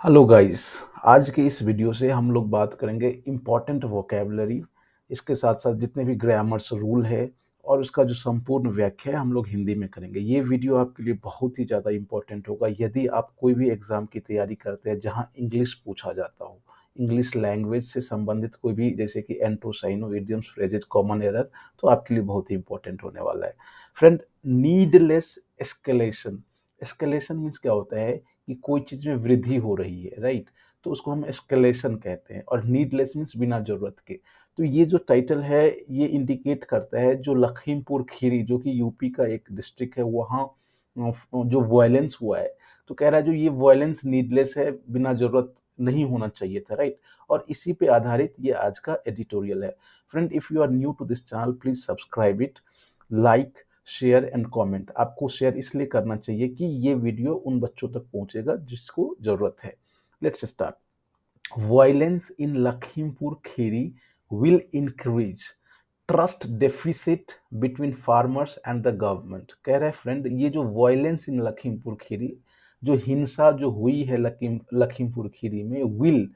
Hello guys. आज के इस वीडियो से हम लोग बात करेंगे इम्पॉर्टेंट वोकेबलरी, इसके साथ साथ जितने भी ग्रामर्स रूल है और उसका जो संपूर्ण व्याख्या है हम लोग हिंदी में करेंगे। ये वीडियो आपके लिए बहुत ही ज़्यादा इम्पोर्टेंट होगा यदि आप कोई भी एग्ज़ाम की तैयारी करते हैं जहां इंग्लिश पूछा जाता हो, इंग्लिश लैंग्वेज से संबंधित कोई भी, जैसे कि एंटोसाइनो, इडियम्स, फ्रेजेस, कॉमन एरर, तो आपके लिए बहुत ही इंपॉर्टेंट होने वाला है। Friend, needless escalation. Escalation means क्या होता है कि कोई चीज में वृद्धि हो रही है, राइट? तो उसको हम एस्केलेशन कहते हैं। और नीडलेस मीन्स बिना जरूरत के। तो ये जो टाइटल है ये इंडिकेट करता है जो लखीमपुर खीरी, जो कि यूपी का एक डिस्ट्रिक्ट है, वहाँ जो वायलेंस हुआ है, तो कह रहा है जो ये वायलेंस नीडलेस है, बिना जरूरत नहीं होना चाहिए था, राइट? और इसी पे आधारित ये आज का एडिटोरियल है। Friend, if you are new to this channel, please subscribe it, like, share and comment. आपको शेयर इसलिए करना चाहिए कि ये वीडियो उन बच्चों तक पहुंचेगा जिसको जरूरत है। Let's start. Violence in Lakhimpur Kheri will increase trust deficit between farmers and the government. कह रहे हैं फ्रेंड, ये जो वायलेंस इन लखीमपुर खीरी, जो हिंसा जो हुई है लखीमपुर खीरी में, विल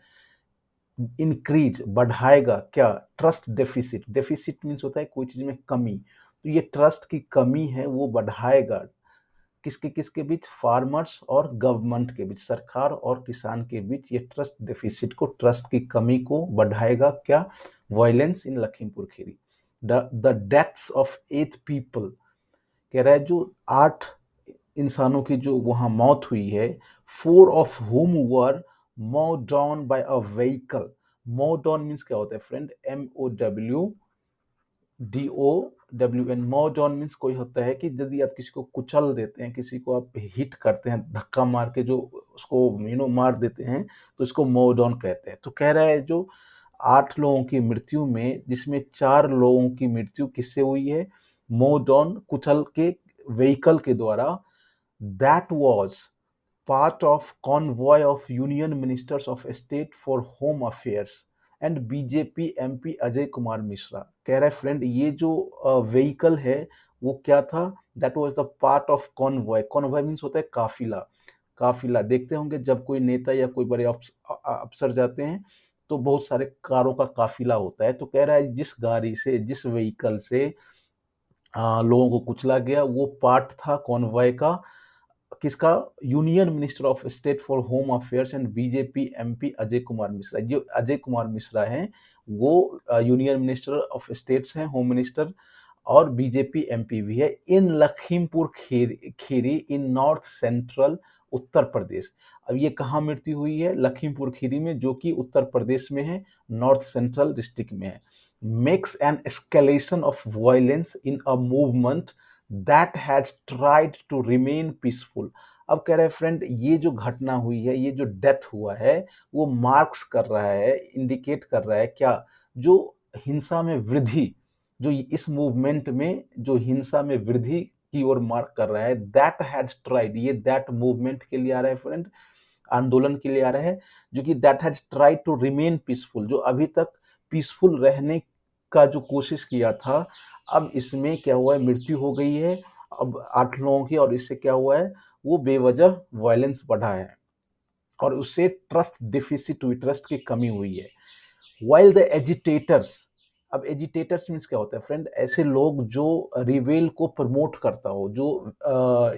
इंक्रीज बढ़ाएगा क्या? Trust deficit. डेफिसिट मीन्स होता है कोई चीज में कमी, तो ये ट्रस्ट की कमी है वो बढ़ाएगा। किसके किसके बीच? फार्मर्स और गवर्नमेंट के बीच, सरकार और किसान के बीच ये ट्रस्ट डेफिसिट को, ट्रस्ट की कमी को बढ़ाएगा क्या? Violence in Lakhimpur Kheri. The deaths of 8 people, कह रहा है जो 8 इंसानों की जो वहां मौत हुई है, 4 of whom were mowed down by a vehicle। mowed down means क्या होता है friend? MOWDOWN। mowed down means कोई होता है कि यदि आप किसी को कुचल देते हैं, किसी को आप हिट करते हैं, धक्का मार के जो उसको मार देते हैं, तो इसको mowed down कहते हैं। तो कह रहा है जो 8 लोगों की मृत्यु में, जिसमें 4 लोगों की मृत्यु किससे हुई है? mowed down, कुचल के, व्हीकल के द्वारा। that was part of convoy of Union Ministers of State for Home Affairs and BJP MP Ajay Kumar Mishra. कह रहा है फ्रेंड, ये जो व्हीकल है वो क्या था? That was the part of convoy. Convoy means होता है काफिला। काफिला देखते होंगे जब कोई नेता या कोई बड़े अफसर जाते हैं तो बहुत सारे कारों का काफिला होता है। तो कह रहा है जिस गाड़ी से, जिस व्हीकल से लोगों को कुचला गया, वो पार्ट था कॉन्वॉय का। किसका? Union minister of state for home affairs and BJP MP Ajay Kumar Mishra. जो अजय कुमार मिश्रा हैं वो यूनियन मिनिस्टर ऑफ स्टेट्स हैं, होम मिनिस्टर, और बीजेपी एमपी भी है। इन लखीमपुर खीरी इन नॉर्थ सेंट्रल उत्तर प्रदेश। अब ये कहाँ मृत्यु हुई है? लखीमपुर खीरी में, जो कि उत्तर प्रदेश में है, नॉर्थ सेंट्रल डिस्ट्रिक्ट में है। Makes an escalation of violence in a movement that has tried to remain peaceful. अब कह रहे हैं फ्रेंड, ये जो घटना हुई है, ये जो डेथ हुआ है, वो मार्क्स कर रहा है, इंडिकेट कर रहा है क्या? जो हिंसा में वृद्धि, जो इस मूवमेंट में जो हिंसा में वृद्धि की ओर मार्क कर रहा है, दैट हैज ट्राइड। ये दैट मूवमेंट के लिए आ रहा है फ्रेंड, आंदोलन के लिए आ रहा है, जो कि that has tried to remain peaceful, जो अभी तक पीसफुल रहने का जो कोशिश किया था, अब इसमें क्या हुआ है? मृत्यु हो गई है अब 8 लोगों की। और इससे क्या हुआ है? वो बेवजह वायलेंस बढ़ा है और उससे ट्रस्ट डिफिसिट हुई, ट्रस्ट की कमी हुई है। While the agitators. अब एजिटेटर्स मीन्स क्या होता है फ्रेंड? ऐसे लोग जो रिवेल को प्रमोट करता हो, जो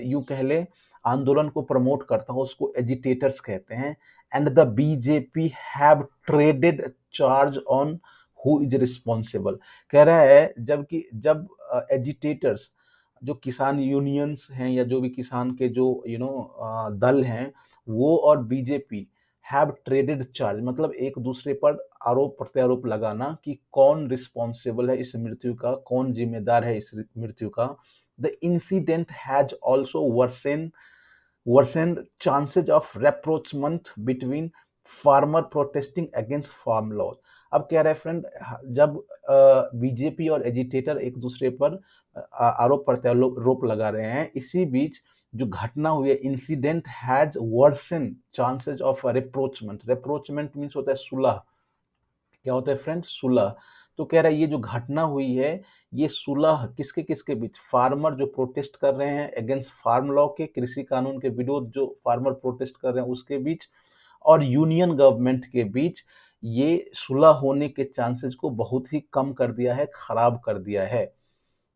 यूं कह ले आंदोलन को प्रमोट करता हो, उसको एजिटेटर्स कहते हैं। And the BJP have traded charge on who is responsible. कह रहा है जबकि जब एजिटेटर्स, जो किसान यूनियंस हैं या जो भी किसान के जो दल हैं, वो और बीजेपी हैव ट्रेडेड चार्ज, मतलब एक दूसरे पर आरोप प्रत्यारोप लगाना कि कौन रिस्पॉन्सिबल है इस मृत्यु का, कौन जिम्मेदार है इस मृत्यु का। The incident has also worsened chances of rapprochement between farmer protesting against farm laws। अब कह रहे हैं फ्रेंड, जब बीजेपी और एजिटेटर एक दूसरे पर आरोप प्रत्यारोप लगा रहे हैं, इसी बीच जो घटना हुई है, incident has worsen chances of rapprochement. Rapprochement means होता है सुलह। क्या होता है फ्रेंड? सुलह। तो कह रहा है ये जो घटना हुई है, ये सुलह किसके किसके बीच? फार्मर जो प्रोटेस्ट कर रहे हैं अगेंस्ट फार्म लॉ के, कृषि कानून के विरोध जो फार्मर प्रोटेस्ट कर रहे हैं उसके बीच, और यूनियन गवर्नमेंट के बीच ये सुलह होने के चांसेस को बहुत ही कम कर दिया है, खराब कर दिया है।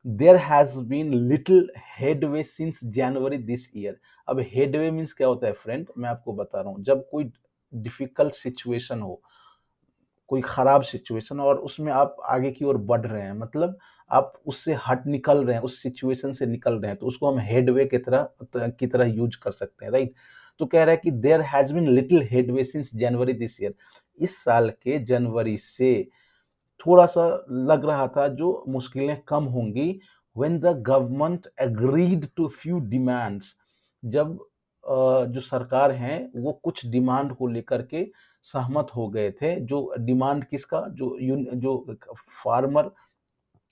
There has been little headway since January this year. अब हेडवे मीन्स क्या होता है फ्रेंड, मैं आपको बता रहा हूँ। जब कोई डिफिकल्ट सिचुएशन हो, कोई खराब सिचुएशन, और उसमें आप आगे की ओर बढ़ रहे हैं, मतलब आप उससे हट निकल रहे हैं, उस सिचुएशन से निकल रहे हैं, तो उसको हम हेडवे की तरह यूज कर सकते हैं, राइट। तो कह रहा है कि there has been little headway since January this year. इस साल के जनवरी से थोड़ा सा लग रहा था जो मुश्किलें कम होंगी। When the government agreed to few demands, जब जो सरकार हैं वो कुछ डिमांड को लेकर के सहमत हो गए थे। जो डिमांड किसका, जो फार्मर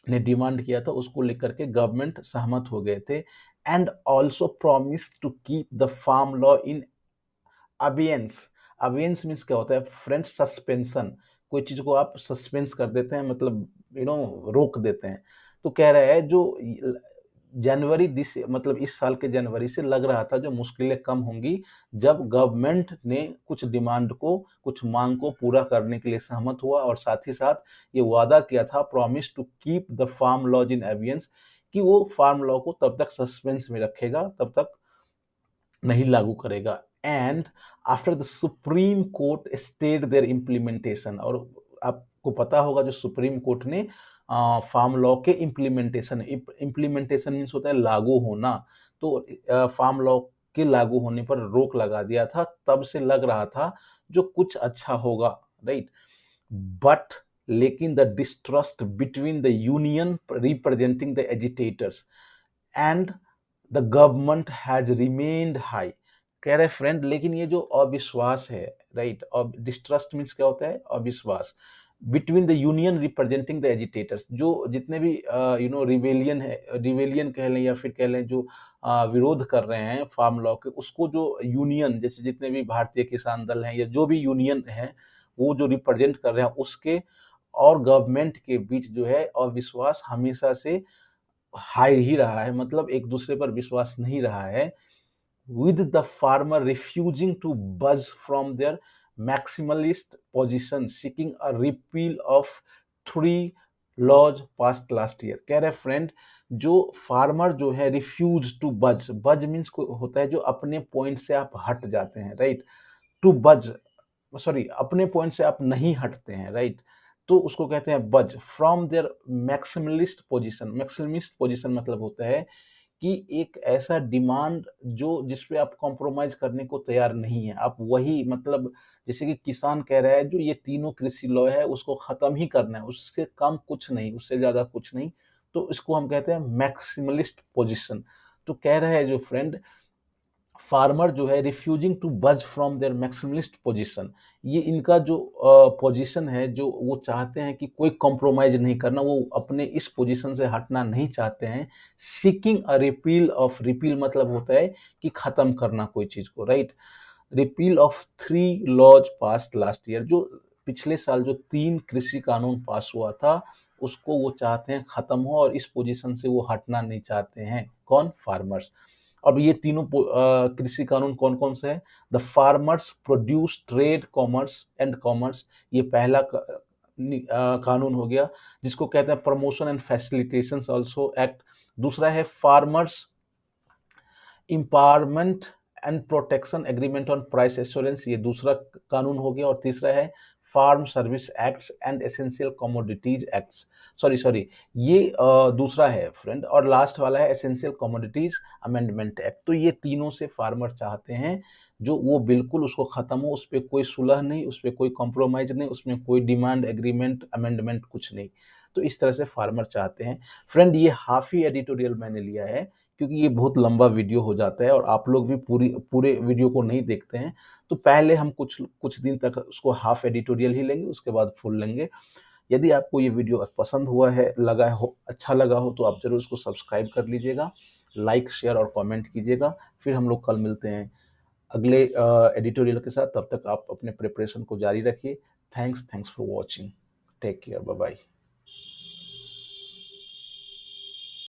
ने डिमांड किया था उसको लेकर के गवर्नमेंट सहमत हो गए थे। And also promise to keep the farm law in abeyance. Abeyance means क्या होता है फ्रेंड्स, सस्पेंशन। कोई चीज को आप सस्पेंस कर देते हैं, मतलब रोक देते हैं। तो कह रहा है जो जनवरी दिस मतलब इस साल के जनवरी से लग रहा था जो मुश्किलें कम होंगी, जब गवर्नमेंट ने कुछ डिमांड को, कुछ मांग को पूरा करने के लिए सहमत हुआ, और साथ ही साथ ये वादा किया था, promise to keep the farm laws in abeyance, कि वो फार्म लॉ को तब तक सस्पेंस में रखेगा, तब तक नहीं लागू करेगा। And after the Supreme Court stayed their implementation, और आपको पता होगा जो सुप्रीम कोर्ट ने फार्म लॉ के इम्प्लीमेंटेशन मीन्स होता है लागू होना, तो फार्म लॉ के लागू होने पर रोक लगा दिया था। तब से लग रहा था जो कुछ अच्छा होगा, राइट। बट लेकिन the distrust between the union representing the agitators and the government has remained high. कह रहे फ्रेंड, लेकिन ये जो अविश्वास है, राइट, और डिस्ट्रस्ट मीन्स क्या होता है, अविश्वास। Between the union representing the agitators, जो जितने भी रिवेलियन है, रिवेलियन कह लें या फिर कह लें जो विरोध कर रहे हैं फार्म लॉ के, उसको जो यूनियन, जैसे जितने भी भारतीय किसान दल हैं या जो भी यूनियन है वो जो रिप्रेजेंट कर रहे हैं, उसके और गवर्नमेंट के बीच जो है अविश्वास हमेशा से हाई ही रहा है, मतलब एक दूसरे पर विश्वास नहीं रहा है। with the farmer refusing to budge from their maximalist position, seeking a repeal of 3 laws passed last year। कह रहे फ्रेंड, जो फार्मर जो है रिफ्यूज टू बज, बज मीन्स होता है जो अपने पॉइंट से आप हट जाते हैं, राइट। टू बज, सॉरी, अपने पॉइंट से आप नहीं हटते हैं, राइट, तो उसको कहते हैं budge. From their maximalist position, maximalist position मतलब होता है कि एक ऐसा डिमांड जो जिसपे आप कॉम्प्रोमाइज करने को तैयार नहीं है, आप वही, मतलब जैसे कि किसान कह रहा है जो ये तीनों कृषि लॉ है उसको खत्म ही करना है, उससे कम कुछ नहीं, उससे ज्यादा कुछ नहीं, तो इसको हम कहते हैं मैक्सिमलिस्ट पोजीशन। तो कह रहा है जो फ्रेंड, फार्मर जो है रिफ्यूजिंग टू बज फ्रॉम देयर मैक्सिमलिस्ट पोजीशन, ये इनका जो पोजीशन है, जो वो चाहते हैं कि कोई कॉम्प्रोमाइज नहीं करना, वो अपने इस पोजीशन से हटना नहीं चाहते हैं। Seeking a repeal of, repeal मतलब होता है कि खत्म करना कोई चीज को, right. Repeal of 3 laws passed last year, जो पिछले साल जो 3 कृषि कानून पास हुआ था उसको वो चाहते हैं खत्म हो, और इस पोजीशन से वो हटना नहीं चाहते हैं। कौन? फार्मर्स। अब ये तीनों कृषि कानून कौन कौन से हैं? The farmers produce trade commerce and commerce, ये पहला कानून हो गया, जिसको कहते हैं promotion and facilitation also act. दूसरा है farmers empowerment and protection agreement on price assurance, ये दूसरा कानून हो गया। और तीसरा है farm service acts and essential commodities acts, sorry ये दूसरा है फ्रेंड, और लास्ट वाला है एसेंशियल कमोडिटीज अमेंडमेंट एक्ट। तो ये तीनों से फार्मर चाहते हैं जो वो बिल्कुल उसको खत्म हो, उस पर कोई सुलह नहीं, उस पर कोई कॉम्प्रोमाइज नहीं, उसमें कोई डिमांड एग्रीमेंट अमेंडमेंट कुछ नहीं। तो इस तरह से फार्मर चाहते हैं। फ्रेंड, ये हाफ ही एडिटोरियल मैंने लिया है क्योंकि ये बहुत लंबा वीडियो हो जाता है और आप लोग भी पूरे वीडियो को नहीं देखते हैं, तो पहले हम कुछ कुछ दिन तक उसको हाफ एडिटोरियल ही लेंगे, उसके बाद फुल लेंगे। यदि आपको ये वीडियो पसंद हुआ है, लगा हो, अच्छा लगा हो, तो आप जरूर उसको सब्सक्राइब कर लीजिएगा, लाइक शेयर और कमेंट कीजिएगा। फिर हम लोग कल मिलते हैं अगले एडिटोरियल के साथ। तब तक आप अपने प्रिपरेशन को जारी रखिए। Thanks for watching. Take care, bye bye.